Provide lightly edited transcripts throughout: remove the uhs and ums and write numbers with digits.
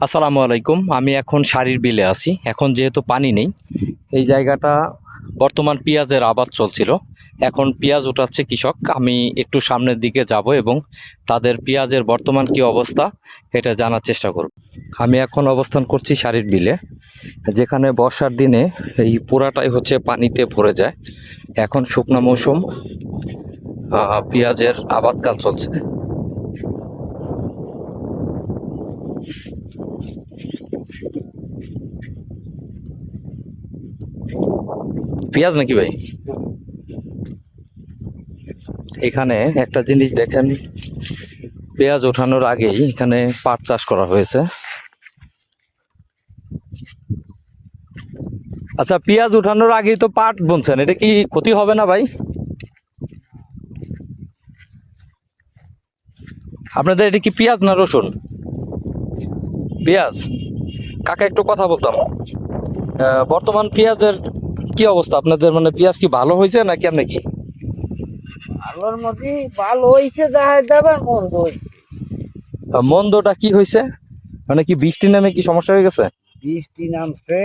আসসালামু আলাইকুম। আমি এখন শাড়ির বিলে আছি। এখন যেহেতু পানি নেই, এই জায়গাটা বর্তমান পেঁয়াজের আবাদ চলছিল। এখন পেঁয়াজ উঠাচ্ছে কৃষক। আমি একটু সামনের দিকে যাব এবং তাদের পেঁয়াজের বর্তমান কি অবস্থা এটা জানার চেষ্টা করব। আমি এখন অবস্থান করছি শাড়ির বিলে, যেখানে বর্ষার দিনে এই পুরাটাই হচ্ছে পানিতে ভরে যায়। এখন শুকনো মৌসুম, পেঁয়াজের আবাদকাল চলছে। পেঁয়াজ নাকি ভাই? এখানে একটা জিনিস দেখেন, পেঁয়াজ ওঠানোর আগেই এখানে পাট চাষ করা হয়েছে। আচ্ছা, পেঁয়াজ ওঠানোর আগেই তো পাট বুনছেন, এটা কি ক্ষতি হবে না ভাই? আপনাদের এটা কি পেঁয়াজ না রসুন? পেঁয়াজ। কাকা একটু কথা বলতাম। বর্তমান পেঁয়াজের কি অবস্থা আপনাদের? মানে পেঁয়াজ কি ভালো হয়েছে না কেমনে কি? আলোর মধ্যে ভালো হইছে, দেখা যাবে মন্দ হইছে। মন্দটা কি হয়েছে? মানে কি বৃষ্টি নামে কি সমস্যা হয়ে গেছে? বৃষ্টি নামছে,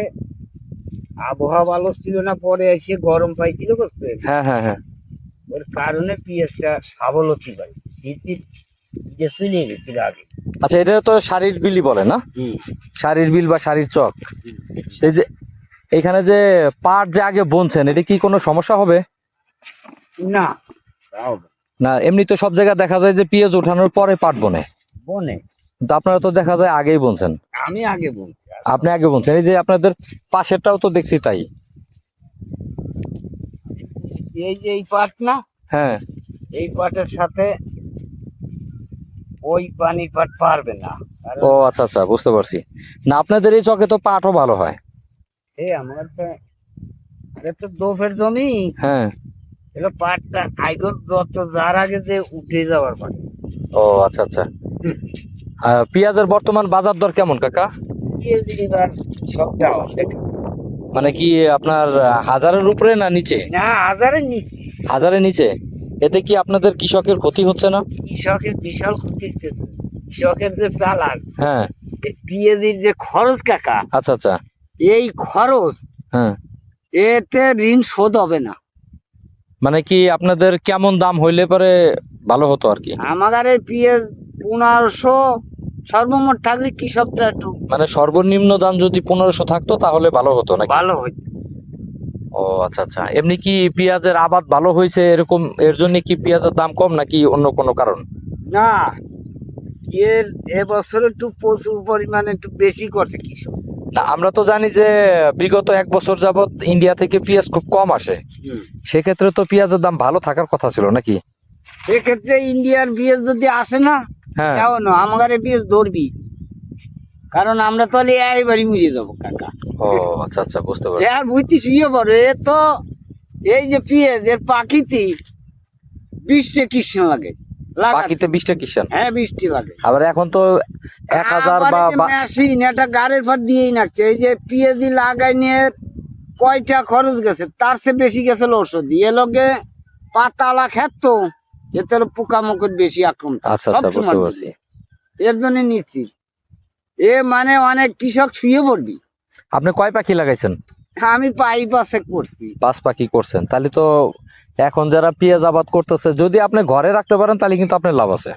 আবহাওয়া ভালো ছিল না, পরে এসে গরম পাইছিল করছে। হ্যাঁ হ্যাঁ হ্যাঁ। ওর কারণে পেঁয়াজটা সাবলতি পাই শীতের যে চলে গেছিল আগে। আচ্ছা, এটা তো শাড়ির বিলি বলে না? শাড়ির বিল বা শাড়ির চক। এই যে এখানে যে পাট যে আগে বুনছেন, এটা কি কোনো সমস্যা হবে? না, তাও না, এমনি তো সব জায়গায় দেখা যায় যে পেঁয়াজ ওঠানোর পরে পাট বনে, বনে। কিন্তু আপনারা তো দেখা যায় আগেই বুনছেন। আমি আগে বলছি, আপনি আগে বুনছেন, এই যে আপনাদের পাশেরটাও তো দেখছি তাই। এই যে এই পাট না, হ্যাঁ। এই পাটের সাথে ওই পানি পাট পারবে না। কারণ ও আচ্ছা আচ্ছা, বুঝতে পারছি। না, আপনাদের এই চকে তো পাটও ভালো হয়। আমার তো দোফের জমি, হ্যাঁ। এটা পাটটা আইগর যত যার আগে যে উঠে যাওয়ার পানি। ও আচ্ছা আচ্ছা। পেঁয়াজের বর্তমান বাজার দর কেমন কাকা? সবটা আছে মানে কি আপনার হাজারের উপরে না নিচে? না, হাজারের নিচে। হাজারের নিচে? এতে কি আপনাদের কৃষকের ক্ষতি হচ্ছে না? কৃষকের বিশাল ক্ষতি হচ্ছে। কৃষকের যে চালান, হ্যাঁ। পেঁয়াজির যে খরচ কাকা, আচ্ছা আচ্ছা। এই খরচ, হ্যাঁ। এতে ঋণ শোধ হবে না। মানে কি আপনাদের কেমন দাম হইলে পরে ভালো হতো আর কি? আমাদের এই পেঁয়াজ 1500 সর্বমোট থাকলে কৃষকটা একটু মানে সর্বনিম্ন দাম যদি 1500 থাকতো তাহলে ভালো হতো নাকি? ভালো হইতো। ও আচ্ছা আচ্ছা। এমনি কি পেঁয়াজের আবাদ ভালো হয়েছে এরকম, এর জন্য কি পেঁয়াজের দাম কম নাকি অন্য কোনো কারণ? না, এর এবছর একটু প্রচুর পরিমাণে একটু বেশি করছে কৃষক। না, আমরা তো জানি যে বিগত 1 বছর যাবত ইন্ডিয়া থেকে পেঁয়াজ খুব কম আসে। সেক্ষেত্রে তো পেঁয়াজের দাম ভালো থাকার কথা ছিল নাকি? সেক্ষেত্রে ইন্ডিয়ার পেঁয়াজ যদি আসে না, হ্যাঁ। কেমন আমাদের পেঁয়াজ ধরবি, কারণ আমরা তো এইবারই মরে যাবো কাকা। ও আচ্ছা আচ্ছা, বুঝতে পারছি। আর বুঝতে শুয়ে পড়ে এ তো, এই যে পেঁয়াজ এর পাখিতে 20টা কৃষ্ণ লাগে বাকিতে 20টা কিষান। হ্যাঁ, 20টি লাগে। আবার এখন তো 1000 বা মেশিন এটা গাড়ির পর দিয়েই নাকছে। এই যে পেঁয়াজি লাগাই নিয়ে কয়টা খরচ গেছে, তার চেয়ে বেশি গেছে ওষুধ দিয়ে লোকে পাতালা খেত, এতে পোকামাকড় বেশি আক্রমণ। আচ্ছা আচ্ছা, বুঝতে পারছি। এর জন্য নিচ্ছি এ, মানে অনেক কৃষক শুয়ে পড়বি। আপনি কয় পাখি লাগাইছেন? আমি পাশে করছি। 5 পাখি করছেন, তাহলে তো এখন যারা পেঁয়াজ আবাদ করতেছে যদি আপনি ঘরে রাখতে পারেন তাহলে কিন্তু আপনার লাভ আছে।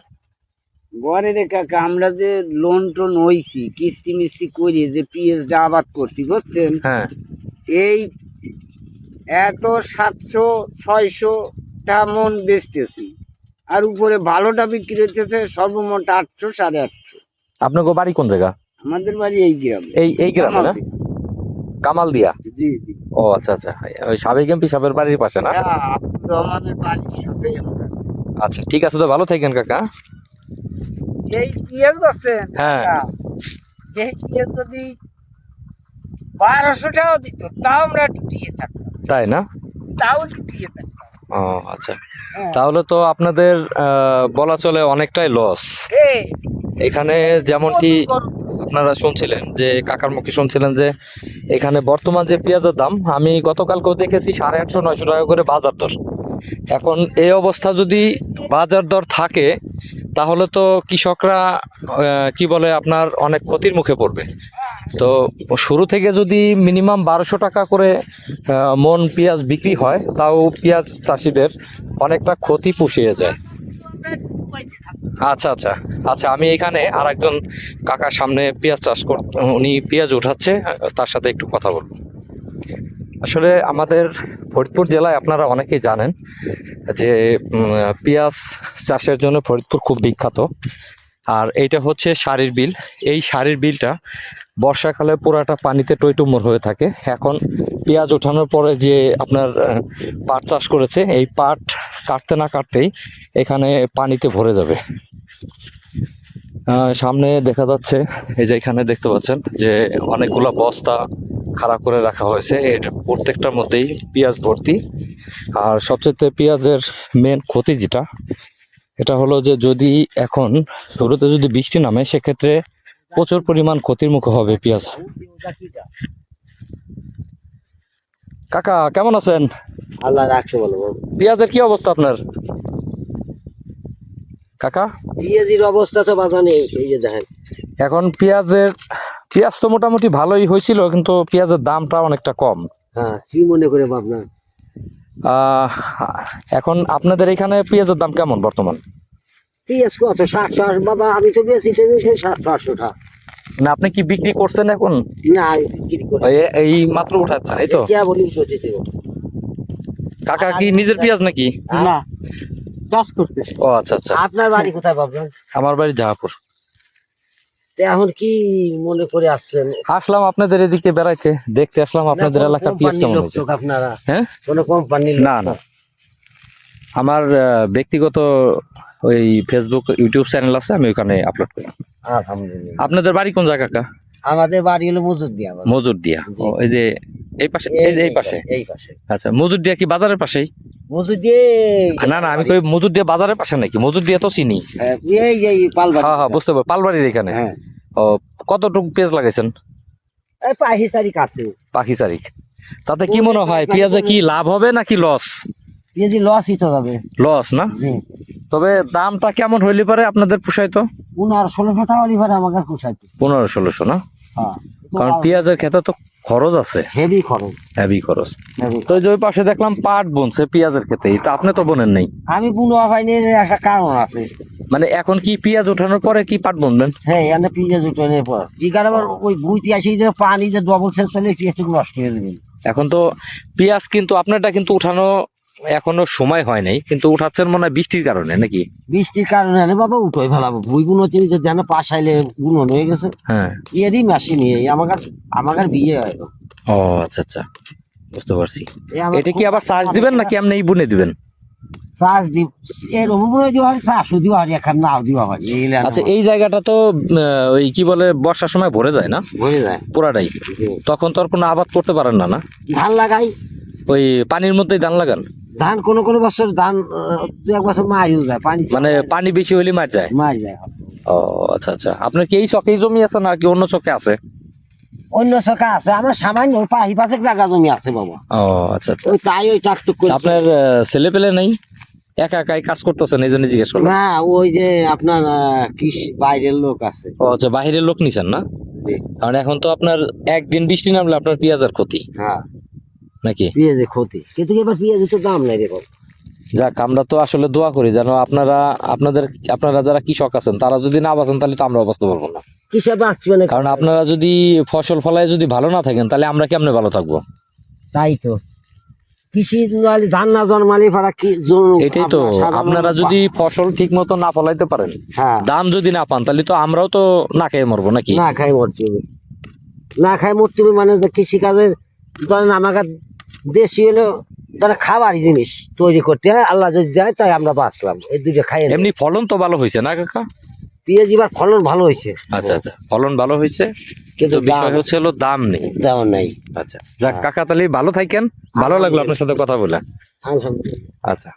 ঘরে রে কাকা, আমরা যে লোন টোন হইছি, কিস্তি মিস্তি করি যে পেঁয়াজটা আবাদ করছি বুঝছেন, হ্যাঁ। এই এত 700-600 টা মন বেচতেছি, আর উপরে ভালোটা বিক্রি হইতেছে সর্বমোট 800-850। আপনাকে বাড়ি কোন জায়গা? আমাদের বাড়ি এই গ্রামে। এই গ্রামে না? কামাল দিয়া? জি জি। ও আচ্ছা আচ্ছা, ওই সাবেক এমপি সাহেবের বাড়ির পাশে না? হ্যাঁ, আব্দুর রহমানের বাড়ির সাথে আমরা। আচ্ছা ঠিক আছে, তো ভালো থাকেন কাকা। এই পেঁয়াজ পাচ্ছেন? হ্যাঁ। এই পেঁয়াজ যদি 1200 টাকা দিত, তাও আমরা একটু দিয়ে থাকতাম। তাই না? তাও একটু দিয়ে থাকতাম। ও আচ্ছা। হ্যাঁ। তাহলে তো আপনাদের বলা চলে অনেকটাই লস। এই এখানে যেমনটি আপনারা শুনছিলেন, যে কাকার মুখে শুনছিলেন যে এখানে বর্তমান যে পেঁয়াজের দাম, আমি গতকালকেও দেখেছি 850-900 টাকা করে বাজার দর। এখন এই অবস্থা যদি বাজার দর থাকে তাহলে তো কৃষকরা কি বলে আপনার অনেক ক্ষতির মুখে পড়বে। তো শুরু থেকে যদি মিনিমাম 1200 টাকা করে মন পেঁয়াজ বিক্রি হয়, তাও পেঁয়াজ চাষিদের অনেকটা ক্ষতি পুষিয়ে যায়। আচ্ছা আচ্ছা আচ্ছা, আমি এখানে আর একজন কাকা সামনে পেঁয়াজ চাষ উনি পেঁয়াজ উঠাচ্ছে, তার সাথে একটু কথা বলবো। আসলে আমাদের ফরিদপুর জেলায় আপনারা অনেকেই জানেন যে পেঁয়াজ চাষের জন্য ফরিদপুর খুব বিখ্যাত। আর এইটা হচ্ছে সারির বিল। এই সারির বিলটা বর্ষাকালে পুরাটা পানিতে টইটুম্বর হয়ে থাকে। এখন পেঁয়াজ ওঠানোর পরে যে আপনার পাট চাষ করেছে, এই পাট কাটতে না কাটতেই এখানে পানিতে ভরে যাবে। সামনে দেখা যাচ্ছে, এই যে এখানে দেখতে পাচ্ছেন যে অনেকগুলো বস্তা খাড়া করে রাখা হয়েছে, এর প্রত্যেকটার মধ্যেই পেঁয়াজ ভর্তি। আর সবচেয়ে পেঁয়াজের মেন ক্ষতি যেটা, এটা হলো যে যদি এখন শুরুতে যদি বৃষ্টি নামে, সেক্ষেত্রে প্রচুর পরিমাণ ক্ষতির মুখে হবে পেঁয়াজ। কাকা কেমন আছেন? আল্লাহ রাখছে বলো। পেঁয়াজের কি অবস্থা আপনার কাকা? পেঁয়াজির অবস্থা তো বাধা নেই, এই যে দেখেন। এখন পেঁয়াজ তো মোটামুটি ভালোই হয়েছিল, কিন্তু পেঁয়াজের দামটা অনেকটা কম। হ্যাঁ, কি মনে করে ভাবনা? এখন আপনাদের এখানে পেঁয়াজের দাম কেমন বর্তমান? পেঁয়াজ কত? 700 বাবা, আমি তো বেশি 700 টাকা। না, আপনি কি বিক্রি করছেন এখন? না, আমি বিক্রি করি এই মাত্র উঠাচ্ছেন, এই তো? কে বলি উঠতে দেব? কাকা কি নিজের পেঁয়াজ নাকি? না, চাষ করতেছি। ও আচ্ছা আচ্ছা। আপনার বাড়ি কোথায় ভাবলেন? আমার বাড়ি জাহাপুর। এখন কি মনে করে আসছেন? আসলাম আপনাদের এদিকে বেড়াইতে, দেখতে আসলাম আপনাদের এলাকা পেঁয়াজ কেমন হয়েছে। আপনারা হ্যাঁ, কোনো কোম্পানি? না না, আমার ব্যক্তিগত ওই ফেসবুক ইউটিউব চ্যানেল আছে, আমি ওখানে আপলোড করি। আলহামদুলিল্লাহ। আপনাদের বাড়ি কোন জায়গা কাকা? আমাদের বাড়ি হলো মজুর দিয়া। মজুর দিয়া। জি। ও, এই যে এই পাশে, এই যে এই পাশে। এই পাশে আচ্ছা, মজুর দিয়া কি বাজারের পাশেই? মজুর দিয়ে। না না, আমি কই মজুর দিয়া বাজারের পাশে নাকি? মজুর দিয়া তো চিনি। এই যে পালবাড়ি। হ্যাঁ হ্যাঁ, বুঝতে পারছি, পালবাড়ির এখানে। হ্যাঁ। ও, কতটুকু পেঁয়াজ লাগাইছেন? এই 25 তারিখ আছে। পাখি তারিখ। তাতে কি মনে হয় পেঁয়াজে কি লাভ হবে নাকি লস? পেঁয়াজি লসই তো যাবে। লস না? জি। তবে দামটা কেমন হইলে পারে আপনাদের পোষাইতো? 1500-1600 টাকা লিভার আমাকে পোষাইছে। 1500-1600 না? হ্যাঁ, কারণ পেঁয়াজের ক্ষেত্রে তো খরচ আছে, হেভি খরচ। হেভি খরচ। heavy। তো ওই যে ওই পাশে দেখলাম পাট বুনছে পেঁয়াজের ক্ষেত্রে, তা আপনি তো বোনেন নাই। আমি বুনো হয়নি, একটা কারণ আছে। মানে এখন কি পেঁয়াজ ওঠানোর পরে কি পাট বুনবেন? হ্যাঁ, এখানে পেঁয়াজ উঠানোর পর কি কারণ ওই বুইতে আসি যে পানি যে ডবল সেল চলে একটু নষ্ট হয়ে যাবে। এখন তো পেঁয়াজ কিন্তু আপনারটা কিন্তু উঠানো এখনো সময় হয় নাই, কিন্তু উঠাচ্ছেন মনে হয় বৃষ্টির কারণে নাকি? বৃষ্টির কারণে আনে বাবা উঠোই ফেলাবো। বুই বুনো চিনি যে যেন পাশাইলে বুনো হয়ে গেছে। হ্যাঁ। এরই মেশিন আমার বিয়ে হয়। ও আচ্ছা আচ্ছা, বুঝতে পারছি। এই আমার এটা কি আবার চাষ দিবেন নাকি আপনি এই বুনে দিবেন? চাষ দি এরকম বুনে দিওয়া হয়, চাষও দিওয়া হয়, এখন নাও দিওয়া হয়। আচ্ছা, এই জায়গাটা তো ওই কি বলে বর্ষার সময় ভরে যায় না হয়ে যায়। পুরাটাই? তখন তো আর কোনো আবাদ করতে পারেন না? না, ধান লাগাই, ওই পানির মধ্যেই ধান লাগান? ধান কোনো বছর ধান 2-1 বছর মারিও যায়, পানি মানে পানি বেশি হলে মার যায়? মারি যায়। ও আচ্ছা আচ্ছা, আপনার কি এই চকেই জমি আছে নাকি অন্য চকে আছে? অন্য চকা আছে, আমার সামান্য পাহি পাশে জায়গা জমি আছে বাবা। ও আচ্ছা আচ্ছা। ওই তাই ওই টাকটুক করে। আপনার ছেলে পেলে নেই? একা একাই কাজ করতেছেন এই জন্য জিজ্ঞেস করলাম। না, ওই যে আপনার বাইরের লোক আছে। ও আচ্ছা, বাহিরের লোক নিছেন না? জি। কারণ এখন তো আপনার একদিন বৃষ্টি নামলে আপনার পেঁয়াজের ক্ষতি হ্যাঁ, নাকি? পেঁয়াজের ক্ষতি, কিন্তু এবার পেঁয়াজের তো দাম নাই রে বাবা। যাক, আমরা তো আসলে দোয়া করি যেন আপনারা যারা কৃষক আছেন তারা যদি না বাঁচেন, তাহলে তো আমরা বাঁচতে পারবো না। কিসে বাঁচছি মানে? কারণ আপনারা যদি ফসল ফলায় যদি ভালো না থাকেন, তাহলে আমরা কেমনে ভালো থাকবো? তাই তো, কৃষি ধান না জন্মালে পারা কি এটাই তো, আপনারা যদি ফসল ঠিক মতো না ফলাইতে পারেন, হ্যাঁ, দাম যদি না পান, তাহলে তো আমরাও তো না খেয়ে মরবো নাকি? না খাই মরতে হবে। না খাই মরতে হবে মানে কৃষি কাজের ধরেন আমাকে দেশি হলো ধরে খাবারই জিনিস তৈরি করতে হয়, আল্লাহ যদি দেয় তাই আমরা বাঁচলাম। এই দুটো খাই। এমনি ফলন তো ভালো হয়েছে না কাকা? পেঁয়াজ এবার ফলন ভালো হয়েছে। আচ্ছা আচ্ছা, ফলন ভালো হয়েছে, কিন্তু বিষয় হচ্ছে হলো দাম নেই। দাম নাই। আচ্ছা যাক কাকা, তাহলে ভালো থাকেন। ভালো লাগলো আপনার সাথে কথা বলে। আলহামদুলিল্লাহ। আচ্ছা,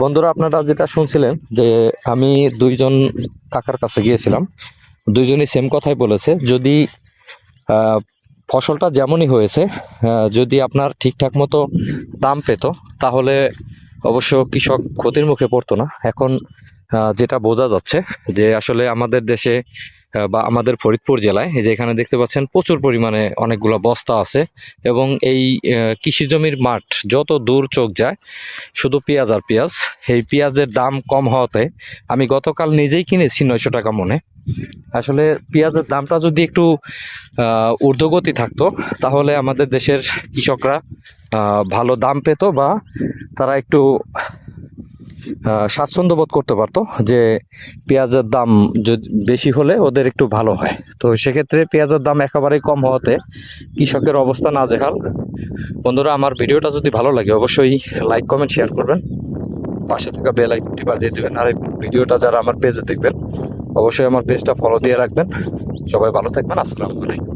বন্ধুরা আপনারা যেটা শুনছিলেন যে আমি দুইজন কাকার কাছে গিয়েছিলাম, দুইজনই সেম কথাই বলেছে। যদি ফসলটা যেমনই হয়েছে, যদি আপনার ঠিকঠাক মতো দাম পেত, তাহলে অবশ্য কৃষক ক্ষতির মুখে পড়তো না। এখন যেটা বোঝা যাচ্ছে যে আসলে আমাদের দেশে বা আমাদের ফরিদপুর জেলায় এই যে এখানে দেখতে পাচ্ছেন প্রচুর পরিমাণে অনেকগুলো বস্তা আছে এবং এই কৃষি জমির মাঠ যত দূর চোখ যায় শুধু পেঁয়াজ আর পেঁয়াজ। এই পেঁয়াজের দাম কম হওয়াতে আমি গতকাল নিজেই কিনেছি 900 টাকা মনে। আসলে পেঁয়াজের দামটা যদি একটু ঊর্ধ্বগতি থাকতো তাহলে আমাদের দেশের কৃষকরা ভালো দাম পেত বা তারা একটু স্বাচ্ছন্দ্য বোধ করতে পারতো যে পেঁয়াজের দাম যদি বেশি হলে ওদের একটু ভালো হয়। তো সেক্ষেত্রে পেঁয়াজের দাম একেবারেই কম হওয়াতে কৃষকের অবস্থা নাজেহাল। বন্ধুরা, আমার ভিডিওটা যদি ভালো লাগে অবশ্যই লাইক কমেন্ট শেয়ার করবেন, পাশে থাকা বেল আইকনটি বাজিয়ে দেবেন। আর এই ভিডিওটা যারা আমার পেজে দেখবেন অবশ্যই আমার পেজটা ফলো দিয়ে রাখবেন। সবাই ভালো থাকবেন। আসসালামু আলাইকুম।